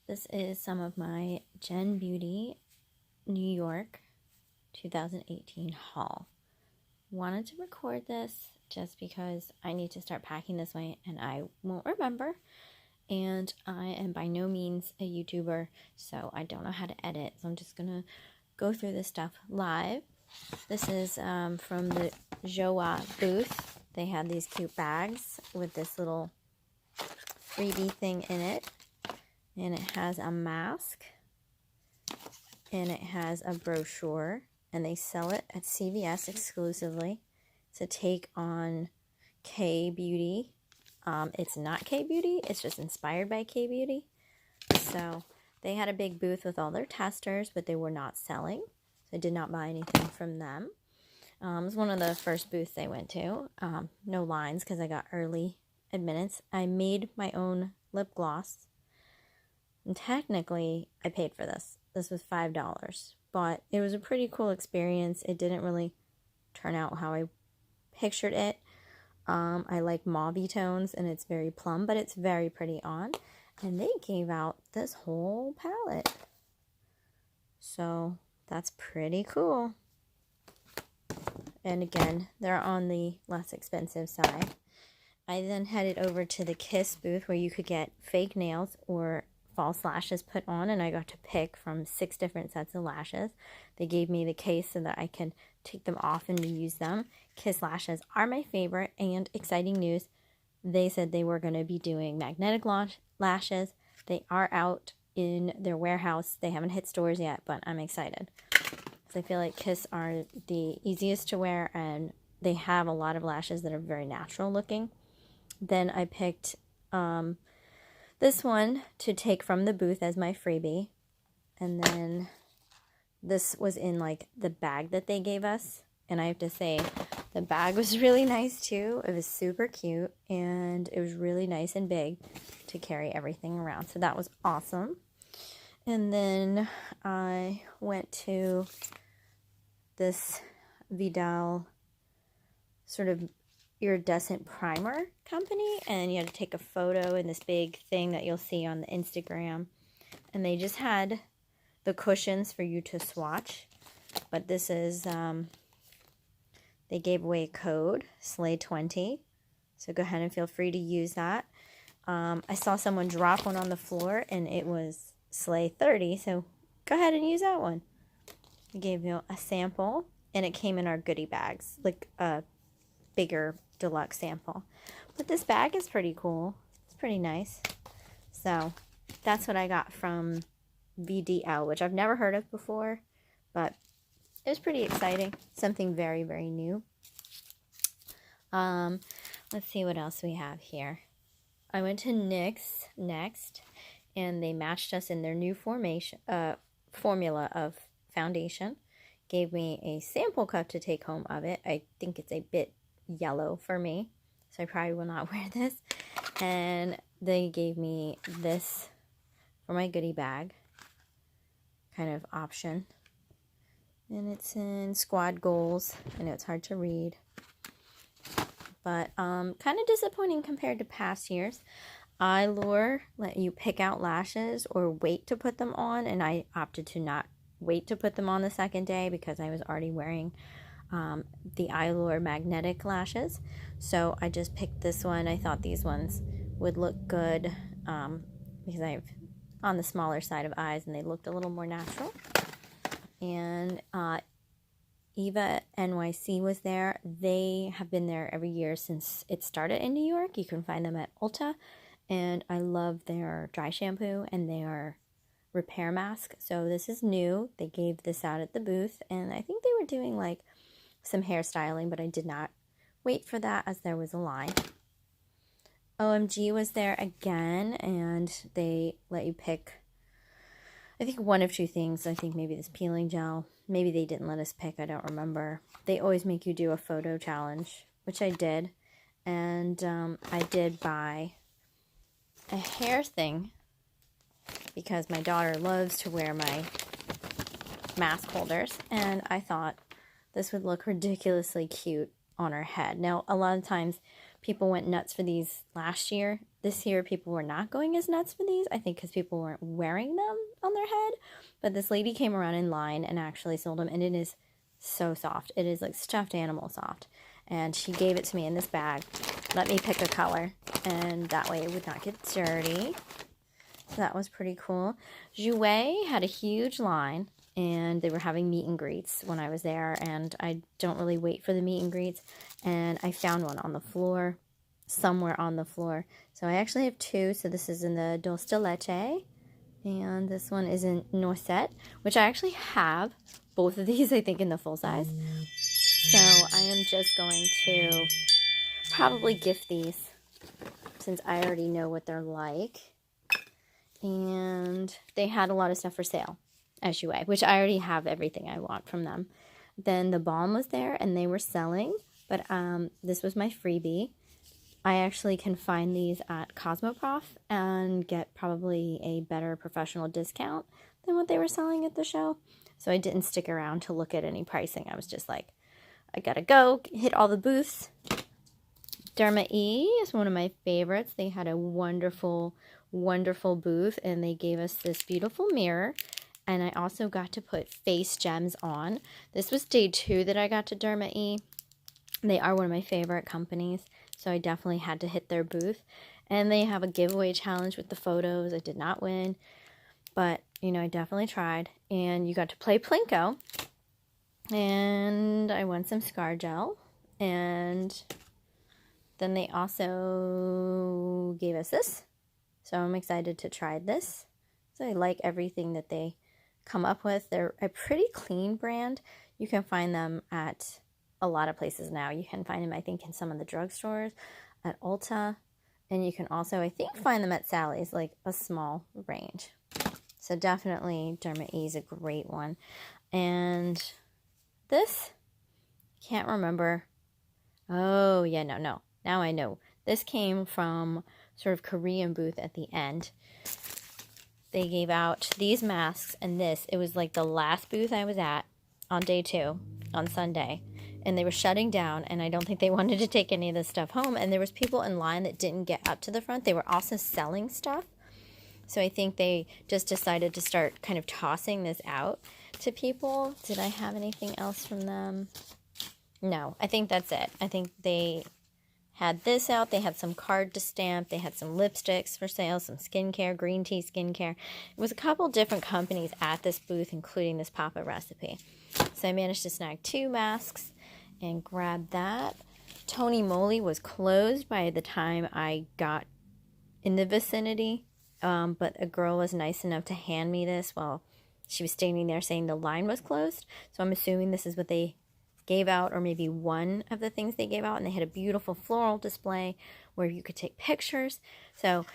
This is some of my Genbeauty New York 2018 haul. Wanted to record this just because I need to start packing this way and I won't remember. And I am by no means a YouTuber, so I don't know how to edit. So I'm just going to go through this stuff live. This is from the Genbeauty booth. They had these cute bags with this little freebie thing in it. And it has a mask, and it has a brochure, and they sell it at CVS exclusively. It's a take on K-Beauty. It's not K-Beauty, it's just inspired by K-Beauty. So they had a big booth with all their testers, but they were not selling. So I did not buy anything from them. It was one of the first booths I went to. No lines because I got early admittance. I made my own lip gloss. And technically, I paid for this. This was $5, but it was a pretty cool experience. It didn't really turn out how I pictured it. I like mauve tones, and it's very plum, but it's very pretty on. And they gave out this whole palette. So, that's pretty cool. And again, they're on the less expensive side. I then headed over to the Kiss booth where you could get fake nails or false lashes put on, and I got to pick from 6 different sets of lashes. They gave me the case so that I could take them off and use them. Kiss lashes are my favorite, and exciting news, they said they were going to be doing magnetic lashes. They are out in their warehouse. They haven't hit stores yet, but I'm excited. So I feel like Kiss are the easiest to wear, and they have a lot of lashes that are very natural looking. Then I picked this one to take from the booth as my freebie. And then this was in like the bag that they gave us. And I have to say, the bag was really nice too. It was super cute. And it was really nice and big to carry everything around. So that was awesome. And then I went to this Vidal sort of iridescent primer company, and you had to take a photo in this big thing that you'll see on the Instagram, and they just had the cushions for you to swatch, but this is they gave away a code SLAY20, so go ahead and feel free to use that. I saw someone drop one on the floor and it was SLAY30, so go ahead and use that one. They gave you a sample, and it came in our goodie bags, like a bigger deluxe sample. But this bag is pretty cool. It's pretty nice. So that's what I got from VDL, which I've never heard of before, but it was pretty exciting. Something very, very new. Let's see what else we have here. I went to NYX next, and they matched us in their new formula of foundation. Gave me a sample cup to take home of it. I think it's a bit yellow for me, so I probably will not wear this. And they gave me this for my goodie bag kind of option, and it's in Squad Goals. I know it's hard to read, but kind of disappointing compared to past years. Eyelure let you pick out lashes or wait to put them on, and I opted to not wait to put them on the second day because I was already wearing the Eyelure magnetic lashes. So I just picked this one. I thought these ones would look good because I've on the smaller side of eyes, and they looked a little more natural. And Eva NYC was there. They have been there every year since it started in New York. You can find them at Ulta, and I love their dry shampoo and their repair mask. So this is new. They gave this out at the booth, and I think they were doing like some hairstyling, but I did not wait for that as there was a line. OMG was there again, and they let you pick, I think, one of 2 things. I think maybe this peeling gel. Maybe they didn't let us pick. I don't remember. They always make you do a photo challenge, which I did. And I did buy a hair thing because my daughter loves to wear my mask holders, and I thought this would look ridiculously cute on her head. Now, a lot of times people went nuts for these last year. This year, people were not going as nuts for these, I think because people weren't wearing them on their head. But this lady came around in line and actually sold them, and it is so soft. It is like stuffed animal soft. And she gave it to me in this bag. Let me pick a color, and that way it would not get dirty. So that was pretty cool. Jouer had a huge line, and they were having meet and greets when I was there, and I don't really wait for the meet and greets. And I found one on the floor, somewhere on the floor. So I actually have two. So this is in the Dulce de Leche, and this one is in Noisette, which I actually have both of these, I think, in the full size. So I am just going to probably gift these since I already know what they're like. And they had a lot of stuff for sale at Jouer, which I already have everything I want from them. Then the Balm was there, and they were selling, but this was my freebie. I actually can find these at Cosmoprof and get probably a better professional discount than what they were selling at the show. So I didn't stick around to look at any pricing. I was just like, I gotta go, hit all the booths. Derma E is one of my favorites. They had a wonderful, wonderful booth, and they gave us this beautiful mirror. And I also got to put face gems on. This was day 2 that I got to Derma E. They are one of my favorite companies, so I definitely had to hit their booth. And they have a giveaway challenge with the photos. I did not win, but, you know, I definitely tried. And you got to play Plinko. And I won some Scar Gel. And then they also gave us this. So I'm excited to try this. So I like everything that they come up with. They're a pretty clean brand. You can find them at a lot of places now. You can find them, I think, in some of the drugstores, at Ulta, and you can also, I think, find them at Sally's, like a small range. So definitely Derma E is a great one. And this, can't remember. Oh, yeah, no. Now I know. This came from sort of Korean booth at the end. They gave out these masks and this. It was like the last booth I was at on day 2 on Sunday. And they were shutting down, and I don't think they wanted to take any of this stuff home. And there was people in line that didn't get up to the front. They were also selling stuff. So I think they just decided to start kind of tossing this out to people. Did I have anything else from them? No, I think that's it. I think they had this out. They had some card to stamp. They had some lipsticks for sale, some skincare, green tea skincare. It was a couple different companies at this booth, including this Papa recipe. So I managed to snag 2 masks and grab that. Tony Moly was closed by the time I got in the vicinity, but a girl was nice enough to hand me this while she was standing there saying the line was closed. So I'm assuming this is what they gave out, or maybe one of the things they gave out. And they had a beautiful floral display where you could take pictures. So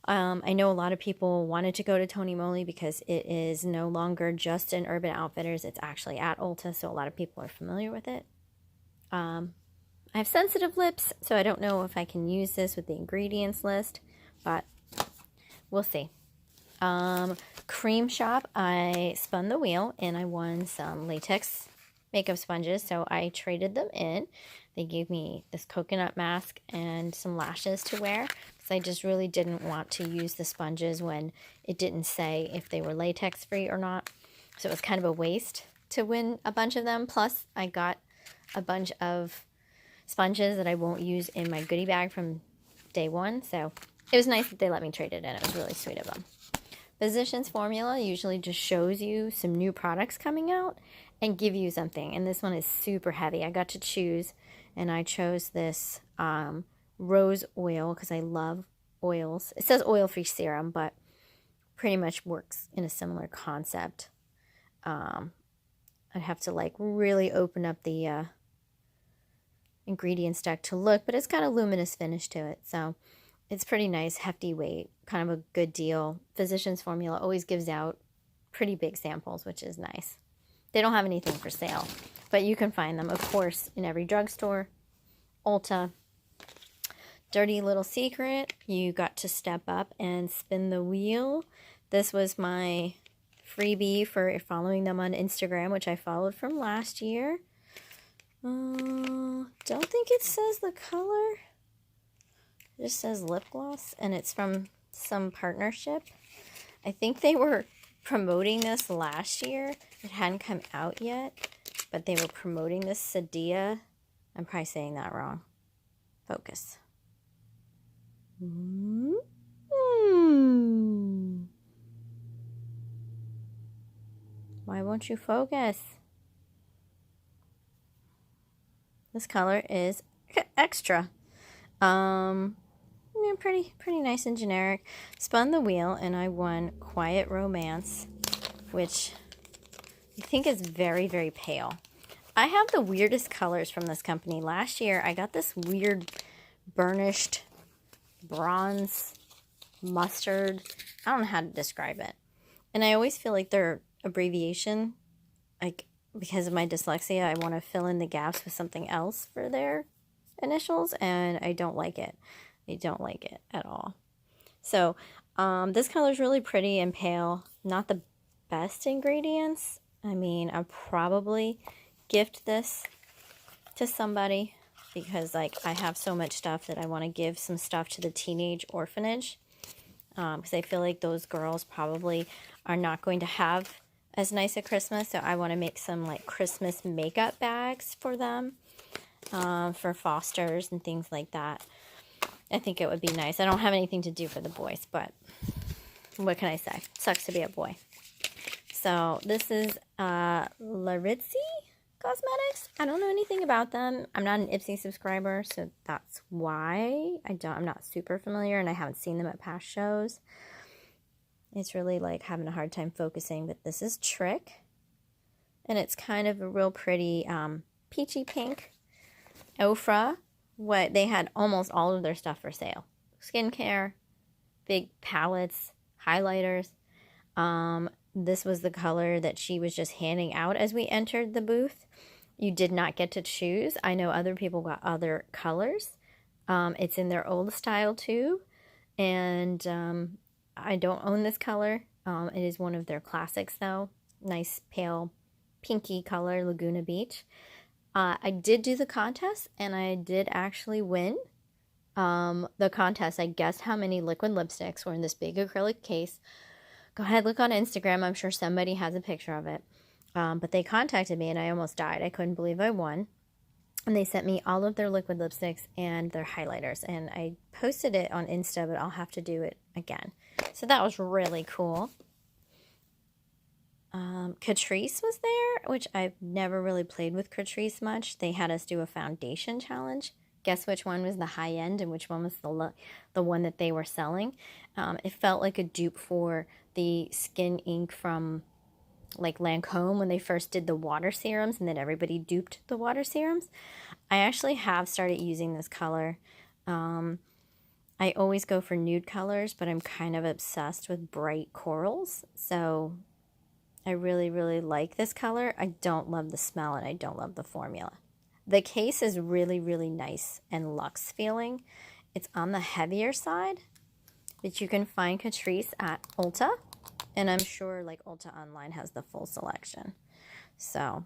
I know a lot of people wanted to go to Tony Moly because it is no longer just in Urban Outfitters. It's actually at Ulta, so a lot of people are familiar with it. I have sensitive lips, so I don't know if I can use this with the ingredients list, but we'll see. Cream Shop, I spun the wheel, and I won some latex makeup sponges, so I traded them in. They gave me this coconut mask and some lashes to wear, because I just really didn't want to use the sponges when it didn't say if they were latex free or not. So it was kind of a waste to win a bunch of them. Plus, I got a bunch of sponges that I won't use in my goodie bag from day 1. So it was nice that they let me trade it in. It was really sweet of them. Physicians Formula usually just shows you some new products coming out and give you something. And this one is super heavy. I got to choose, and I chose this rose oil because I love oils. It says oil-free serum, but pretty much works in a similar concept. I'd have to like really open up the ingredients deck to look, but it's got a luminous finish to it. So it's pretty nice, hefty weight, kind of a good deal. Physicians Formula always gives out pretty big samples, which is nice. They don't have anything for sale, but you can find them, of course, in every drugstore. Ulta. Dirty Little Secret, you got to step up and spin the wheel. This was my freebie for following them on Instagram, which I followed from last year. Don't think it says the color. It just says lip gloss, and it's from some partnership. I think they were promoting this last year. It hadn't come out yet, but they were promoting this Sadia. I'm probably saying that wrong. Focus. Why won't you focus? This color is extra. Yeah, pretty nice and generic. Spun the wheel and I won Quiet Romance, which I think is very, very pale. I have the weirdest colors from this company. Last year I got this weird burnished bronze mustard. I don't know how to describe it. And I always feel like they're abbreviation, like because of my dyslexia, I want to fill in the gaps with something else for their initials, and I don't like it. I don't like it at all. So this color is really pretty and pale. Not the best ingredients. I mean, I'll probably gift this to somebody because like I have so much stuff that I want to give some stuff to the teenage orphanage, because I feel like those girls probably are not going to have as nice a Christmas. So I want to make some like Christmas makeup bags for them, for fosters and things like that. I think it would be nice. I don't have anything to do for the boys, but what can I say? Sucks to be a boy. So this is Laritzi Cosmetics. I don't know anything about them. I'm not an Ipsy subscriber, so that's why I'm not super familiar, and I haven't seen them at past shows. It's really like having a hard time focusing, but this is Trick, and it's kind of a real pretty peachy pink. Ofra, what they had almost all of their stuff for sale. Skincare, big palettes, highlighters. This was the color that she was just handing out as we entered the booth. You did not get to choose. I know other people got other colors. It's in their old style too. And I don't own this color. It is one of their classics though. Nice pale pinky color, Laguna Beach. I did do the contest and I did actually win the contest. I guessed how many liquid lipsticks were in this big acrylic case. Go ahead, look on Instagram. I'm sure somebody has a picture of it. But they contacted me and I almost died. I couldn't believe I won. And they sent me all of their liquid lipsticks and their highlighters. And I posted it on Insta, but I'll have to do it again. So that was really cool. Catrice was there, which I've never really played with Catrice much. They had us do a foundation challenge. Guess which one was the high end and which one was the one that they were selling. It felt like a dupe for the skin ink from like Lancome when they first did the water serums, and then everybody duped the water serums. I actually have started using this color. I always go for nude colors, but I'm kind of obsessed with bright corals. So I really, really like this color. I don't love the smell and I don't love the formula. The case is really, really nice and luxe feeling. It's on the heavier side, but you can find Catrice at Ulta. And I'm sure like Ulta Online has the full selection. So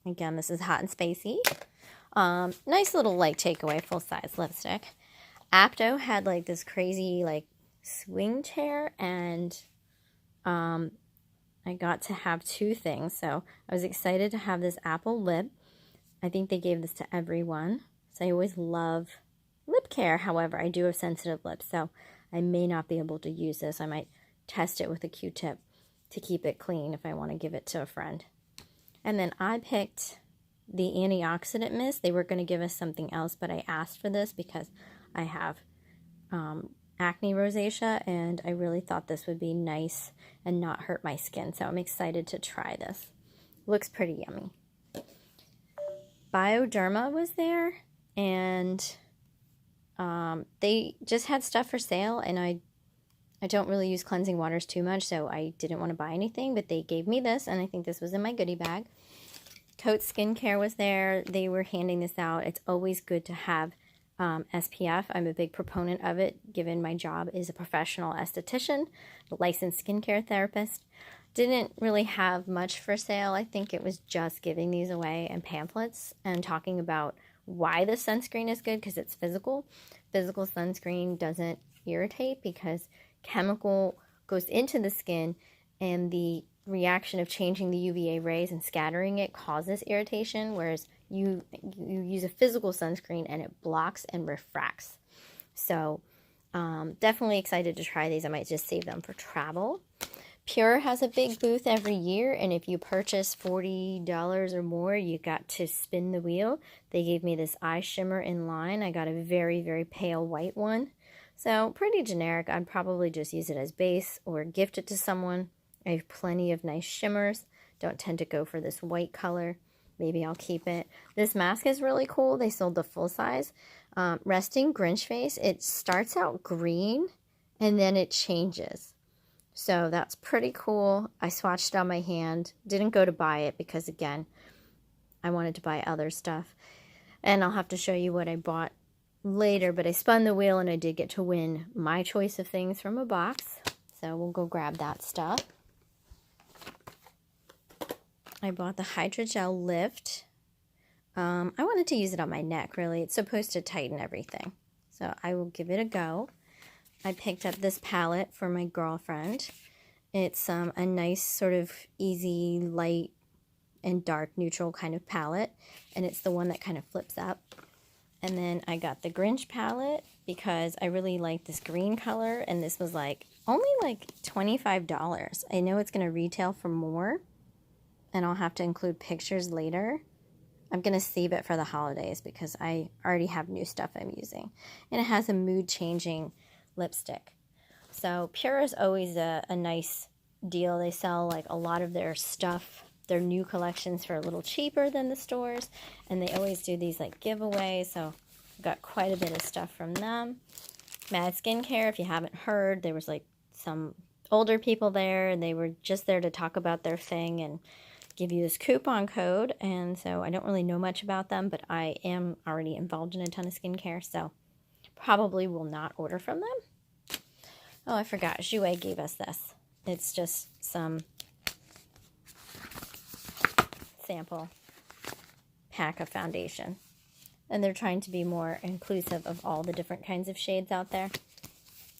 again, this is Hot and Spacey. Nice little like takeaway full size lipstick. Apto had like this crazy like swing chair, and I got to have two things. So I was excited to have this apple lip. I think they gave this to everyone. So I always love lip care. However, I do have sensitive lips, so I may not be able to use this. I might test it with a Q-tip to keep it clean if I want to give it to a friend. And then I picked the antioxidant mist. They were going to give us something else, but I asked for this because I have acne rosacea, and I really thought this would be nice and not hurt my skin. So I'm excited to try this. Looks pretty yummy. Bioderma was there, and they just had stuff for sale, and I don't really use cleansing waters too much, so I didn't want to buy anything, but they gave me this, and I think this was in my goodie bag. Coats Skincare was there. They were handing this out. It's always good to have SPF. I'm a big proponent of it, given my job is a professional esthetician, a licensed skincare therapist. Didn't really have much for sale. I think it was just giving these away and pamphlets and talking about why the sunscreen is good, because it's physical. Physical sunscreen doesn't irritate because chemical goes into the skin, and the reaction of changing the UVA rays and scattering it causes irritation, whereas you use a physical sunscreen and it blocks and refracts. So definitely excited to try these. I might just save them for travel. Pure has a big booth every year, and if you purchase $40 or more, you got to spin the wheel. They gave me this eye shimmer in line. I got a very, very pale white one. So pretty generic. I'd probably just use it as base or gift it to someone. I have plenty of nice shimmers. Don't tend to go for this white color. Maybe I'll keep it. This mask is really cool. They sold the full size. Resting Grinch Face. It starts out green and then it changes. So that's pretty cool. I swatched it on my hand. Didn't go to buy it because, again, I wanted to buy other stuff. And I'll have to show you what I bought later. But I spun the wheel and I did get to win my choice of things from a box. So we'll go grab that stuff. I bought the Hydrogel Lift. I wanted to use it on my neck, really. It's supposed to tighten everything. So I will give it a go. I picked up this palette for my girlfriend. It's a nice sort of easy, light, and dark neutral kind of palette. And it's the one that kind of flips up. And then I got the Grinch palette because I really like this green color. And this was only $25. I know it's going to retail for more. And I'll have to include pictures later. I'm going to save it for the holidays because I already have new stuff I'm using. And it has a mood changing lipstick. So Pure is always a nice deal. They sell a lot of their stuff, their new collections, for a little cheaper than the stores, and they always do these giveaways. So I've got quite a bit of stuff from them. Mad Skincare, if you haven't heard, there was some older people there, and they were just there to talk about their thing and give you this coupon code. And so I don't really know much about them, but I am already involved in a ton of skincare, so probably will not order from them. Oh, I forgot. Jouer gave us this. It's just some sample pack of foundation. And they're trying to be more inclusive of all the different kinds of shades out there.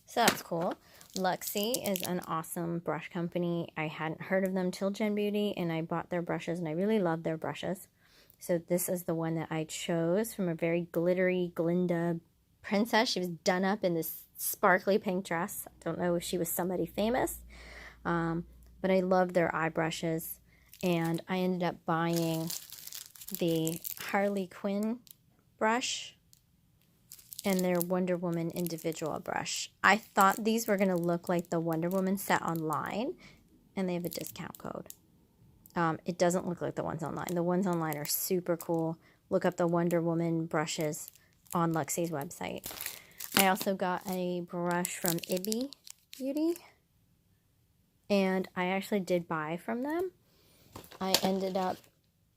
So that's cool. Luxie is an awesome brush company. I hadn't heard of them till Genbeauty, and I bought their brushes, and I really love their brushes. So this is the one that I chose from a very glittery Glinda princess. She was done up in this sparkly pink dress. I don't know if she was somebody famous, but I love their eye brushes, and I ended up buying the Harley Quinn brush and their Wonder Woman individual brush. I thought these were going to look like the Wonder Woman set online, and they have a discount code. It doesn't look like the ones online. The ones online are super cool. Look up the Wonder Woman brushes on Luxie's website. I also got a brush from Ipsy Beauty, and I actually did buy from them. I ended up,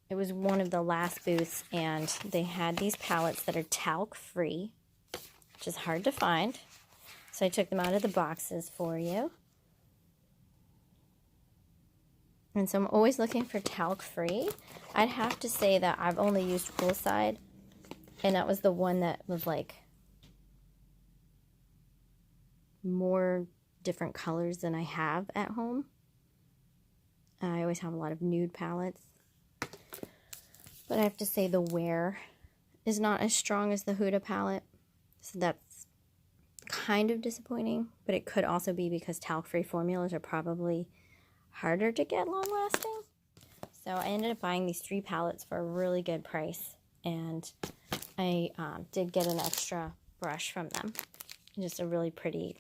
it was one of the last booths, and they had these palettes that are talc free, which is hard to find. So I took them out of the boxes for you. And so I'm always looking for talc free. I'd have to say that I've only used Poolside, and that was the one that was more different colors than I have at home. I always have a lot of nude palettes. But I have to say the wear is not as strong as the Huda palette. So that's kind of disappointing. But it could also be because talc-free formulas are probably harder to get long-lasting. So I ended up buying these 3 palettes for a really good price. And I did get an extra brush from them. Just a really pretty,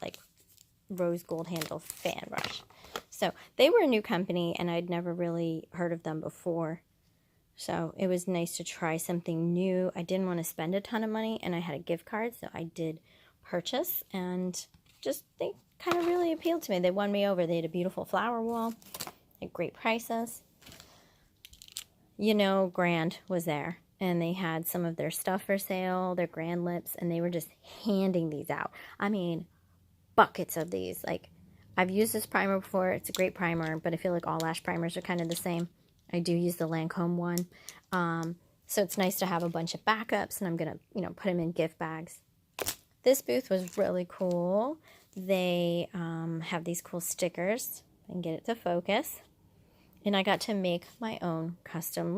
rose gold handle fan brush. So they were a new company, and I'd never really heard of them before. So it was nice to try something new. I didn't want to spend a ton of money, and I had a gift card, so I did purchase, and just they kind of really appealed to me. They won me over. They had a beautiful flower wall at great prices. Grand was there, and they had some of their stuff for sale, their Grand Lips, and they were just handing these out. I mean, buckets of these. I've used this primer before. It's a great primer, but I feel like all lash primers are kind of the same. I do use the Lancome one. So it's nice to have a bunch of backups, and I'm going to, you know, put them in gift bags. This booth was really cool. They have these cool stickers. I can get it to focus. And I got to make my own custom lip